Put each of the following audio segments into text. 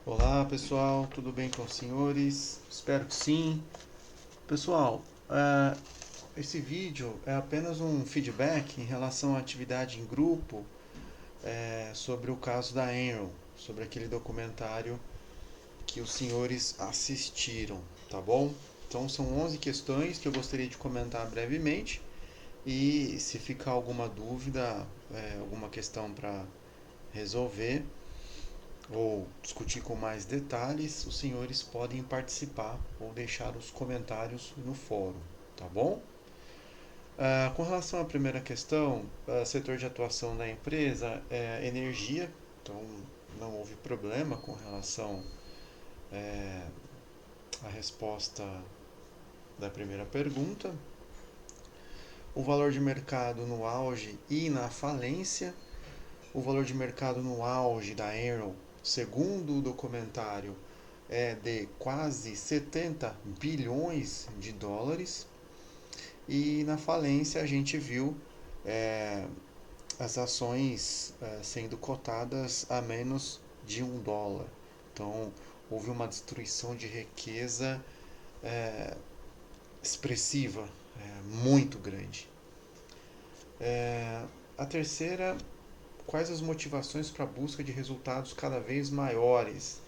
Olá pessoal, tudo bem com os senhores? Espero que sim. Pessoal, esse vídeo é apenas um feedback em relação à atividade em grupo sobre o caso da Enron, sobre aquele documentário que os senhores assistiram, tá bom? Então são 11 questões que eu gostaria de comentar brevemente e se ficar alguma dúvida, alguma questão para resolver, ou discutir com mais detalhes, os senhores podem participar ou deixar os comentários no fórum, tá bom? Com relação à primeira questão, setor de atuação da empresa é energia, então não houve problema com relação à resposta da primeira pergunta. O valor de mercado no auge e na falência. O valor de mercado no auge da Enron, segundo o documentário, é de quase 70 bilhões de dólares. E na falência a gente viu é, as ações sendo cotadas a menos de $1. Então houve uma destruição de riqueza expressiva, muito grande. A terceira, quais as motivações para a busca de resultados cada vez maiores?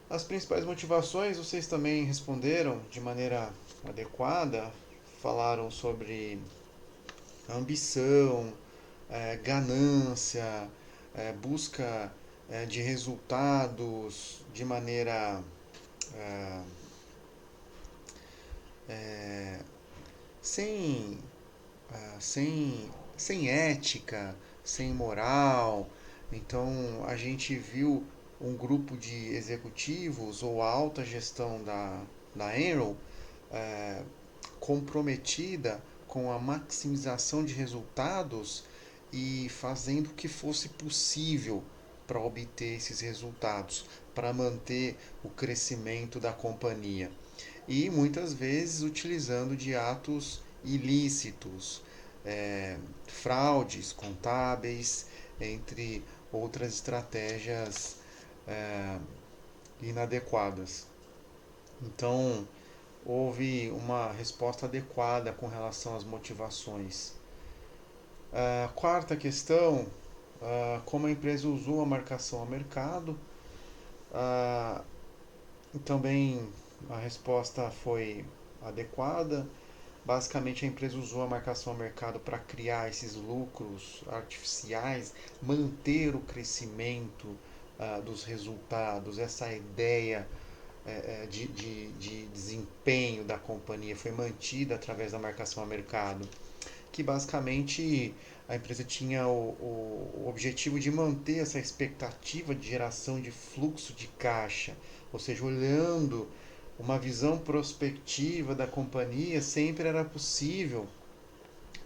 As principais motivações vocês também responderam de maneira adequada, falaram sobre ambição, ganância, busca de resultados de maneira é, é, sem, sem ética, sem moral. Então a gente viu um grupo de executivos ou alta gestão da Enron é, comprometida com a maximização de resultados e fazendo o que fosse possível para obter esses resultados, para manter o crescimento da companhia. E muitas vezes utilizando de atos ilícitos, fraudes contábeis, entre outras estratégias inadequadas. Então, houve uma resposta adequada com relação às motivações. A quarta questão, como a empresa usou a marcação ao mercado. Ah, também a resposta foi adequada. Basicamente, a empresa usou a marcação ao mercado para criar esses lucros artificiais, manter o crescimento dos resultados, essa ideia de desempenho da companhia foi mantida através da marcação ao mercado, que basicamente a empresa tinha o objetivo de manter essa expectativa de geração de fluxo de caixa, ou seja, olhando uma visão prospectiva da companhia, sempre era possível,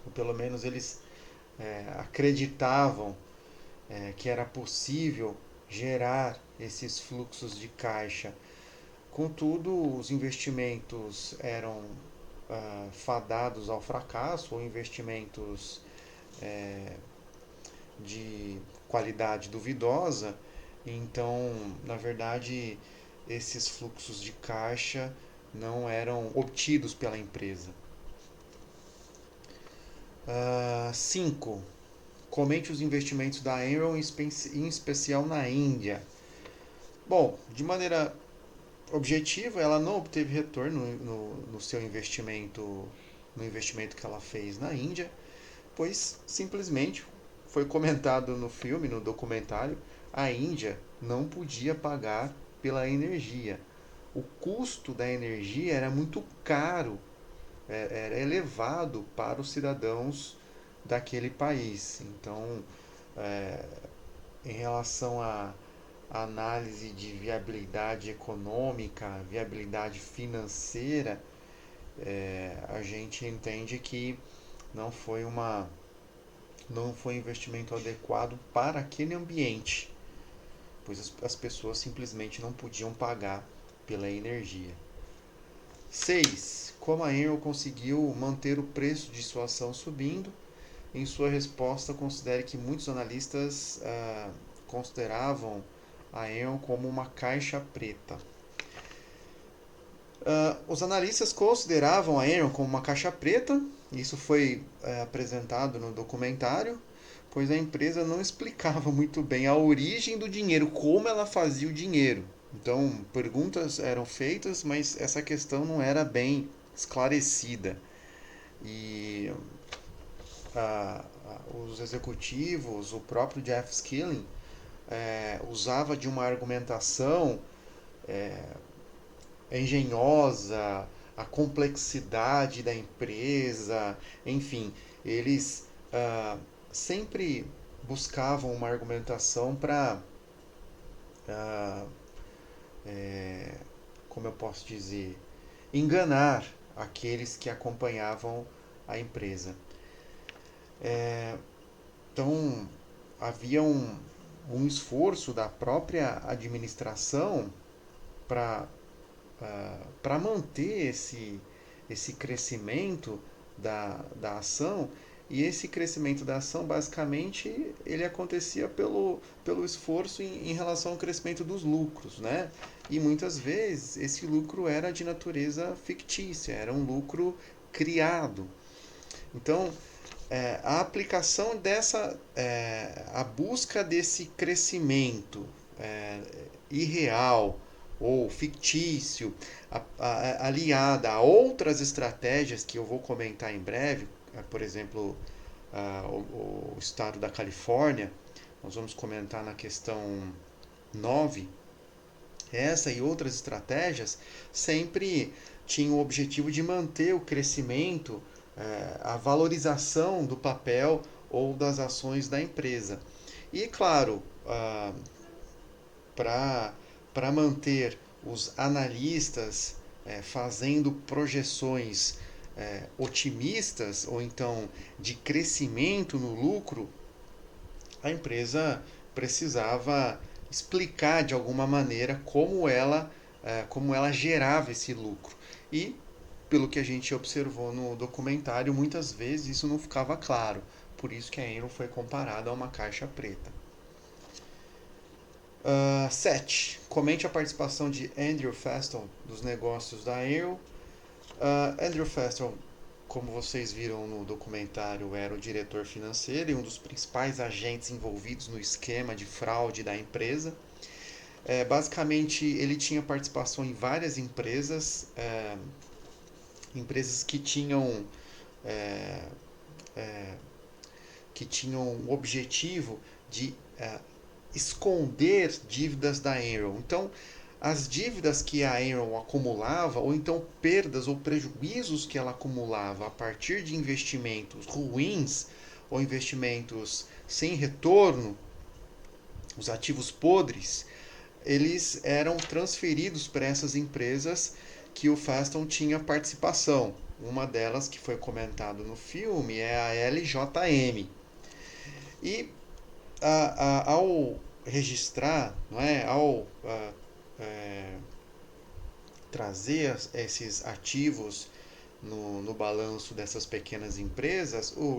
ou pelo menos eles acreditavam que era possível gerar esses fluxos de caixa. Contudo, os investimentos eram fadados ao fracasso, ou investimentos de qualidade duvidosa. Então, na verdade, esses fluxos de caixa não eram obtidos pela empresa. 5. Comente os investimentos da Enron, em especial na Índia. Bom, de maneira objetiva, ela não obteve retorno no seu investimento, no investimento que ela fez na Índia, pois simplesmente foi comentado no filme, no documentário, a Índia não podia pagar pela energia. O custo da energia era muito caro, era elevado para os cidadãos daquele país. Então, em relação à análise de viabilidade econômica, viabilidade financeira, a gente entende que não foi uma não foi um investimento adequado para aquele ambiente, pois as pessoas simplesmente não podiam pagar pela energia. 6. Como a Enel conseguiu manter o preço de sua ação subindo? Em sua resposta, considere que muitos analistas consideravam a Enron como uma caixa preta. Os analistas consideravam a Enron como uma caixa preta, isso foi apresentado no documentário, pois a empresa não explicava muito bem a origem do dinheiro, como ela fazia o dinheiro. Então, perguntas eram feitas, mas essa questão não era bem esclarecida. E os executivos, o próprio Jeff Skilling, usava de uma argumentação engenhosa, a complexidade da empresa, enfim, eles sempre buscavam uma argumentação para, como eu posso dizer, enganar aqueles que acompanhavam a empresa. Então, havia um esforço da própria administração para manter esse crescimento da ação. E esse crescimento da ação, basicamente, ele acontecia pelo esforço em relação ao crescimento dos lucros, né? E muitas vezes esse lucro era de natureza fictícia, era um lucro criado. Então, a aplicação a busca desse crescimento irreal ou fictício, aliada a outras estratégias que eu vou comentar em breve, por exemplo, o estado da Califórnia, nós vamos comentar na questão 9. Essa e outras estratégias sempre tinham o objetivo de manter o crescimento, a valorização do papel ou das ações da empresa. E, claro, para manter os analistas fazendo projeções otimistas ou então de crescimento no lucro, a empresa precisava explicar de alguma maneira como ela gerava esse lucro. E, pelo que a gente observou no documentário, muitas vezes isso não ficava claro. Por isso que a Enron foi comparada a uma caixa preta. 7. Comente a participação de Andrew Faston dos negócios da Enron. Andrew Faston, como vocês viram no documentário, era o diretor financeiro e um dos principais agentes envolvidos no esquema de fraude da empresa. Basicamente, ele tinha participação em várias empresas, empresas que tinham o objetivo de esconder dívidas da Enron. Então, as dívidas que a Enron acumulava, ou então perdas ou prejuízos que ela acumulava a partir de investimentos ruins ou investimentos sem retorno, os ativos podres, eles eram transferidos para essas empresas que o Faston tinha participação. Uma delas, que foi comentado no filme, é a LJM. E ao registrar, não é, ao trazer esses ativos no balanço dessas pequenas empresas, o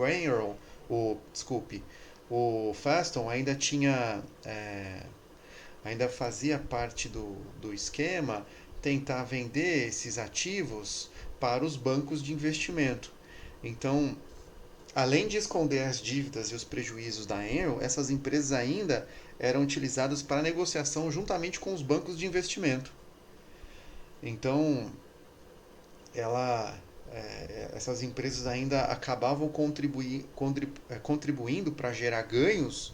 Faston ainda tinha ainda fazia parte do esquema tentar vender esses ativos para os bancos de investimento. Então, além de esconder as dívidas e os prejuízos da Enron, essas empresas ainda eram utilizadas para negociação juntamente com os bancos de investimento. Então, essas empresas ainda acabavam contribuindo para gerar ganhos,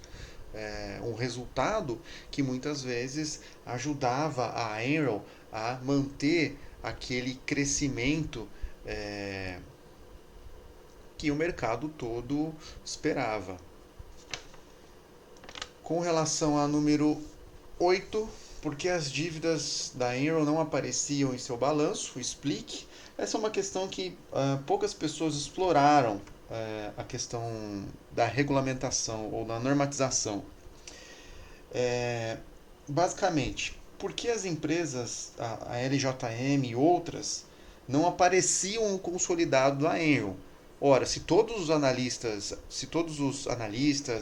um resultado que muitas vezes ajudava a Enron a manter aquele crescimento que o mercado todo esperava. Com relação a número 8, por que as dívidas da Enron não apareciam em seu balanço? Explique. Essa é uma questão que poucas pessoas exploraram, a questão da regulamentação ou da normatização. Basicamente, por que as empresas, a LJM e outras, não apareciam no consolidado da Enron? Ora, se todos os analistas,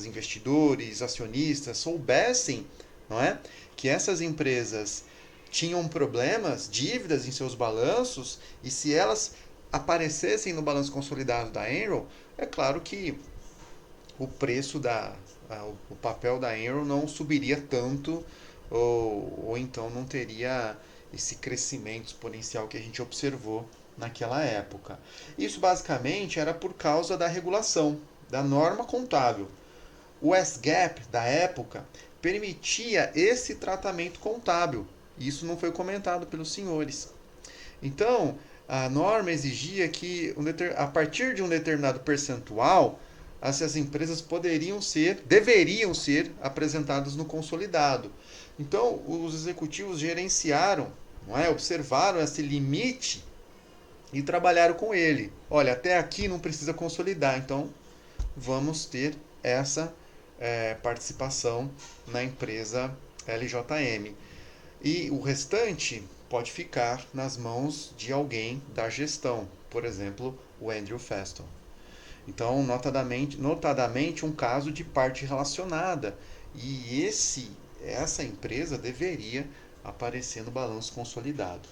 investidores, acionistas soubessem não é? Que essas empresas tinham problemas, dívidas em seus balanços, e se elas aparecessem no balanço consolidado da Enron, é claro que o preço o papel da Enron não subiria tanto, ou então não teria esse crescimento exponencial que a gente observou naquela época. Isso basicamente era por causa da regulação, da norma contábil. O S-GAAP da época permitia esse tratamento contábil. Isso não foi comentado pelos senhores. Então, a norma exigia que, a partir de um determinado percentual, essas empresas deveriam ser apresentadas no consolidado. Então, os executivos gerenciaram, não é? Observaram esse limite e trabalharam com ele. Olha, até aqui não precisa consolidar, então vamos ter essa participação na empresa LJM. E o restante pode ficar nas mãos de alguém da gestão, por exemplo, o Andrew Feston. Então, notadamente um caso de parte relacionada. E essa empresa deveria aparecer no balanço consolidado.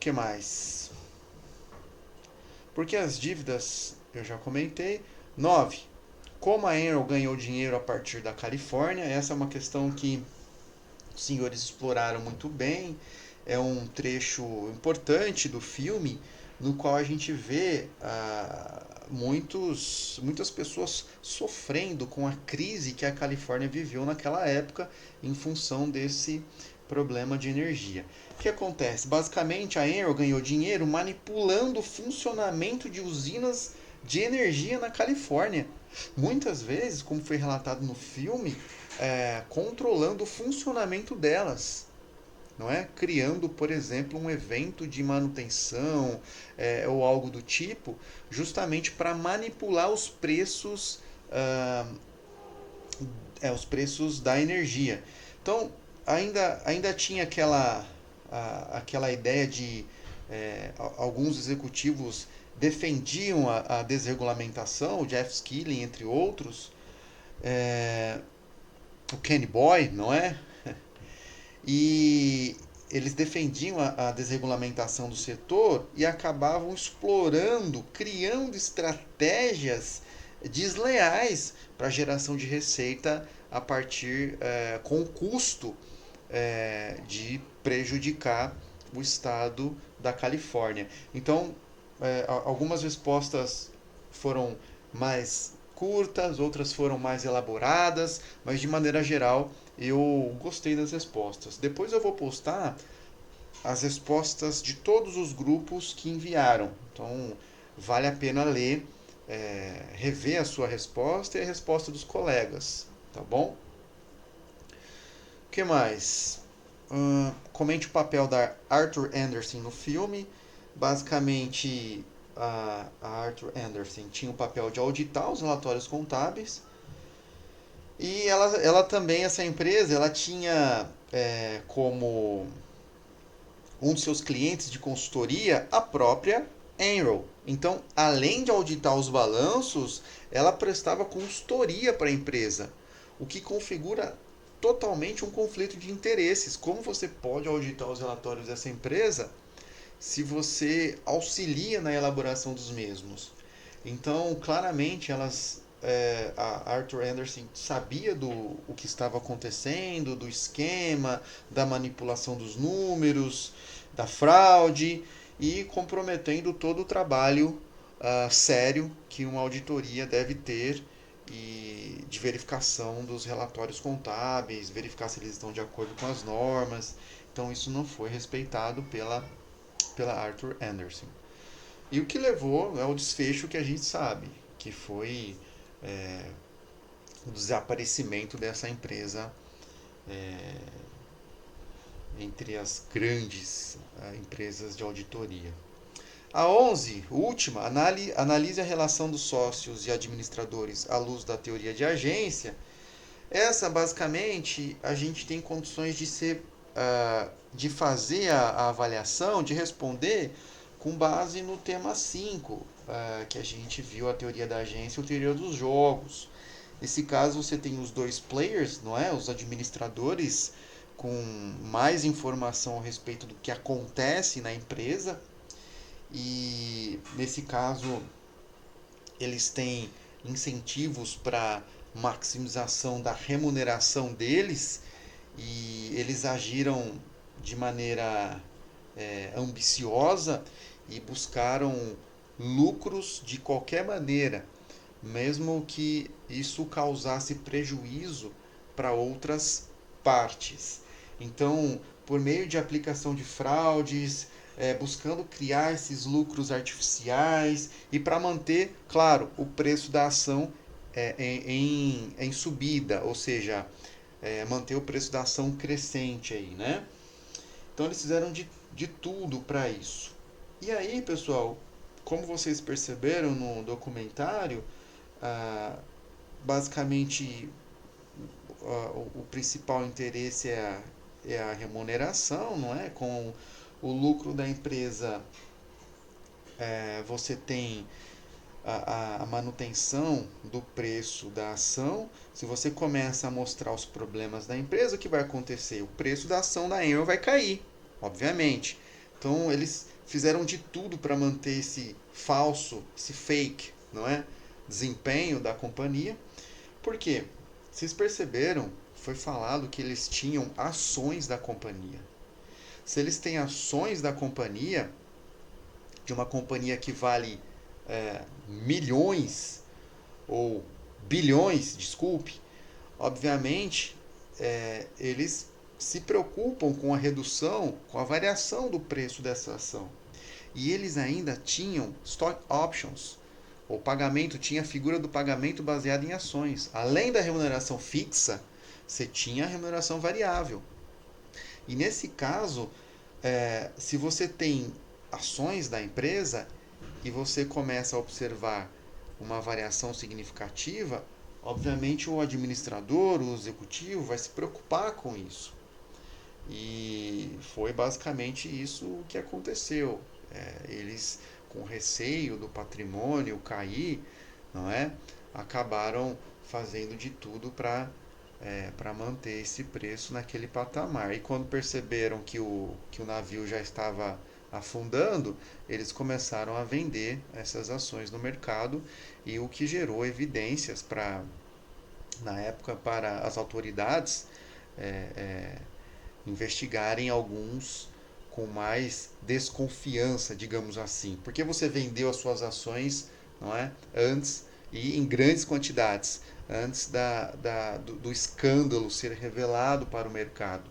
Que mais? Porque as dívidas, eu já comentei. 9. Como a Enron ganhou dinheiro a partir da Califórnia, essa é uma questão que os senhores exploraram muito bem. É um trecho importante do filme no qual a gente vê muitas pessoas sofrendo com a crise que a Califórnia viveu naquela época em função desse problema de energia. O que acontece? Basicamente, a Enron ganhou dinheiro manipulando o funcionamento de usinas de energia na Califórnia. Muitas vezes, como foi relatado no filme, controlando o funcionamento delas, não é? Criando, por exemplo, um evento de manutenção ou algo do tipo, justamente para manipular os preços da energia. Então, ainda tinha aquela ideia de alguns executivos defendiam a desregulamentação, o Jeff Skilling, entre outros, o Kenny Boy, não é? E eles defendiam a desregulamentação do setor e acabavam explorando, criando estratégias desleais para geração de receita a partir com o custo de prejudicar o estado da Califórnia. Então, algumas respostas foram mais curtas, outras foram mais elaboradas, mas de maneira geral eu gostei das respostas. Depois eu vou postar as respostas de todos os grupos que enviaram. Então vale a pena ler, rever a sua resposta e a resposta dos colegas, tá bom? O que mais? Comente o papel da Arthur Anderson no filme. Basicamente, a Arthur Anderson tinha o papel de auditar os relatórios contábeis. E ela também, essa empresa, ela tinha como um de seus clientes de consultoria a própria Enron. Então, além de auditar os balanços, ela prestava consultoria para a empresa, o que configura totalmente um conflito de interesses. Como você pode auditar os relatórios dessa empresa se você auxilia na elaboração dos mesmos? Então, claramente, a Arthur Anderson sabia o que estava acontecendo, do esquema, da manipulação dos números, da fraude e comprometendo todo o trabalho sério que uma auditoria deve ter e de verificação dos relatórios contábeis, verificar se eles estão de acordo com as normas. Então isso não foi respeitado pela Arthur Anderson. E o que levou ao desfecho que a gente sabe, que foi o desaparecimento dessa empresa entre as grandes empresas de auditoria. A 11, última, analise a relação dos sócios e administradores à luz da teoria de agência. Essa, basicamente, a gente tem condições de fazer a avaliação, de responder com base no tema 5, que a gente viu a teoria da agência e a teoria dos jogos. Nesse caso, você tem os dois players, não é? Os administradores com mais informação a respeito do que acontece na empresa. E nesse caso, eles têm incentivos para maximização da remuneração deles e eles agiram de maneira ambiciosa e buscaram lucros de qualquer maneira, mesmo que isso causasse prejuízo para outras partes. Então, por meio de aplicação de fraudes, buscando criar esses lucros artificiais e para manter, claro, o preço da ação em subida, ou seja, manter o preço da ação crescente aí, né? Então eles fizeram de tudo para isso. E aí, pessoal, como vocês perceberam no documentário, ah, basicamente o principal interesse é a remuneração, não é? Com o lucro da empresa, você tem a manutenção do preço da ação. Se você começa a mostrar os problemas da empresa, o que vai acontecer? O preço da ação da Enel vai cair, obviamente. Então eles fizeram de tudo para manter esse falso, esse fake, não é? Desempenho da companhia. Por quê? Vocês perceberam? Foi falado que eles tinham ações da companhia. Se eles têm ações da companhia, de uma companhia que vale milhões ou bilhões, desculpe, obviamente eles se preocupam com a redução, com a variação do preço dessa ação. E eles ainda tinham stock options. O pagamento tinha a figura do pagamento baseado em ações. Além da remuneração fixa, você tinha a remuneração variável. E nesse caso, se você tem ações da empresa e você começa a observar uma variação significativa, obviamente o administrador, o executivo, vai se preocupar com isso. E foi basicamente isso que aconteceu. Eles, com receio do patrimônio cair, não é? Acabaram fazendo de tudo para manter esse preço naquele patamar. E quando perceberam que o navio já estava afundando, eles começaram a vender essas ações no mercado, e o que gerou evidências na época para as autoridades é, é, investigarem alguns com mais desconfiança, digamos assim. Porque você vendeu as suas ações, não é? Antes e em grandes quantidades, antes do escândalo ser revelado para o mercado.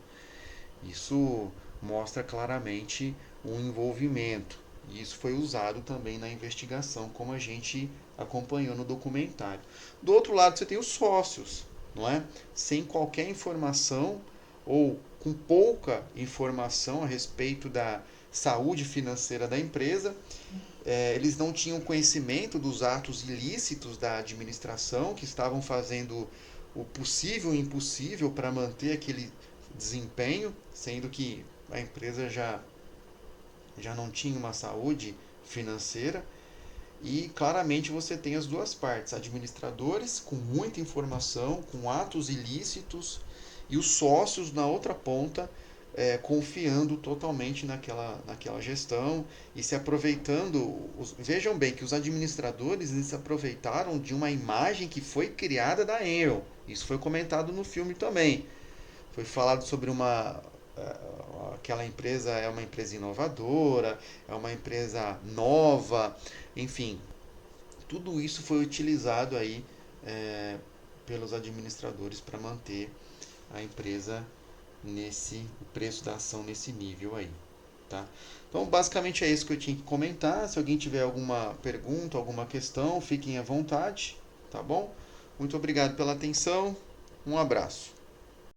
Isso mostra claramente um envolvimento. E isso foi usado também na investigação, como a gente acompanhou no documentário. Do outro lado, você tem os sócios, não é? Sem qualquer informação ou com pouca informação a respeito da saúde financeira da empresa. Eles não tinham conhecimento dos atos ilícitos da administração, que estavam fazendo o possível e o impossível para manter aquele desempenho, sendo que a empresa já não tinha uma saúde financeira. E claramente você tem as duas partes, administradores com muita informação, com atos ilícitos, e os sócios na outra ponta, confiando totalmente naquela gestão e se aproveitando. Vejam bem que os administradores, eles se aproveitaram de uma imagem que foi criada da Enel. Isso foi comentado no filme também. Foi falado sobre aquela empresa é uma empresa inovadora, é uma empresa nova, enfim, tudo isso foi utilizado aí pelos administradores para manter a empresa o preço da ação nesse nível aí, tá? Então, basicamente é isso que eu tinha que comentar. Se alguém tiver alguma pergunta, alguma questão, fiquem à vontade, tá bom? Muito obrigado pela atenção, um abraço.